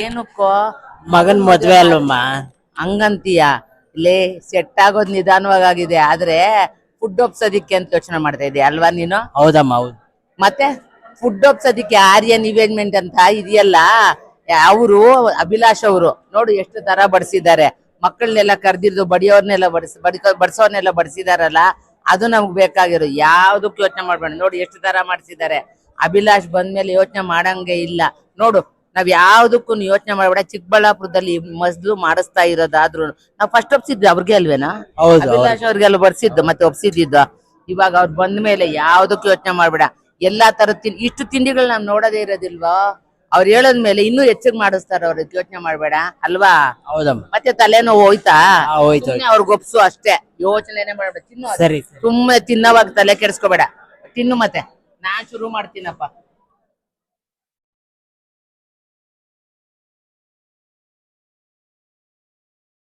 ಏನಕ್ಕೋ ಮಗನ್ ಮದ್ವೆ ಅಲ್ವಮ್ಮ. ಹಂಗಂತೀಯ? ಲೇ ಸೆಟ್ ಆಗೋದ್ ನಿಧಾನವಾಗಿದೆ, ಆದ್ರೆ ಫುಡ್ ಒಪ್ಸೋದಿಕ್ಕೆ ಅಂತ ಯೋಚನೆ ಮಾಡ್ತಾ ಇದೀಯ ಅಲ್ವಾ ನೀನು? ಹೌದಮ್ಮ, ಹೌದು. ಮತ್ತೆ ಫುಡ್ ಒಪ್ಸೋದಿಕ್ಕೆ ಆರ್ಯನ್ ಇವೆಂಟ್ಮೆಂಟ್ ಅಂತ ಇದೆಯಲ್ಲ, ಅವರು ಅಭಿಲಾಷ್ ಅವರು ನೋಡು ಎಷ್ಟು ತರ ಬಡಿಸಿದ್ದಾರೆ. ಮಕ್ಕಳನ್ನೆಲ್ಲ ಕರ್ದಿದ್ದು ಬಡಿಯೋರ್ನೆಲ್ಲ ಬಡಿಸೋರ್ನೆಲ್ಲ ಬಡಿಸಿದಾರಲ್ಲ, ಅದು ನಮ್ಗ್ ಬೇಕಾಗಿರೋ. ಯಾವ್ದಕ್ ಯೋಚನೆ ಮಾಡ್ಬೇಡ, ನೋಡಿ ಎಷ್ಟು ತರ ಮಾಡಿಸಿದ್ದಾರೆ. ಅಭಿಲಾಷ್ ಬಂದ್ಮೇಲೆ ಯೋಚನೆ ಮಾಡಂಗೆ ಇಲ್ಲ ನೋಡು. ನಾವ್ ಯಾವ್ದಕ್ಕೂ ಯೋಚನೆ ಮಾಡ್ಬೇಡ. ಚಿಕ್ಕಬಳ್ಳಾಪುರದಲ್ಲಿ ಮೊದ್ಲು ಮಾಡಿಸ್ತಾ ಇರೋದಾದ್ರು ನಾವ್ ಫಸ್ಟ್ ಒಪ್ಸಿದ್ವಿ ಅವ್ರಿಗೆ ಅಲ್ವೇನಾ? ಅಭಿಲಾಷ್ ಅವ್ರಿಗೆಲ್ಲ ಬರ್ಸಿದ್ದು ಮತ್ತೆ ಒಪ್ಸಿದ್ದು. ಇವಾಗ ಅವ್ರು ಬಂದ್ಮೇಲೆ ಯಾವ್ದಕ್ಕೂ ಯೋಚನೆ ಮಾಡ್ಬೇಡ. ಎಲ್ಲಾ ತರದ ಇಷ್ಟು ತಿಂಡಿಗಳು ನಾವ್ ನೋಡೋದೇ ಇರೋದಿಲ್ವಾ? ಅವ್ರು ಹೇಳದ್ಮೇಲೆ ಇನ್ನೂ ಹೆಚ್ಚಿಗೆ ಮಾಡಿಸ್ತಾರ. ಅವ್ರಿಗೆ ಯೋಚನೆ ಮಾಡ್ಬೇಡ ಅಲ್ವಾ? ಹೌದಮ್ಮ. ಮತ್ತೆ ತಲೆನೋ ಹೋಯ್ತಾ? ಹೋಯ್ತು. ಅವ್ರಿಗೆ ಒಪ್ಸು ಅಷ್ಟೇ, ಯೋಚನೆನೆ ಮಾಡ್ಬೇಡ. ತಿನ್ನು, ಸರಿ. ಸುಮ್ಮನೆ ತಿನ್ನೋವಾಗ ತಲೆ ಕೆಡಿಸ್ಕೋಬೇಡ. ತಿನ್ನು, ಮತ್ತೆ ನಾನ್ ಶುರು ಮಾಡ್ತೀನಪ್ಪ.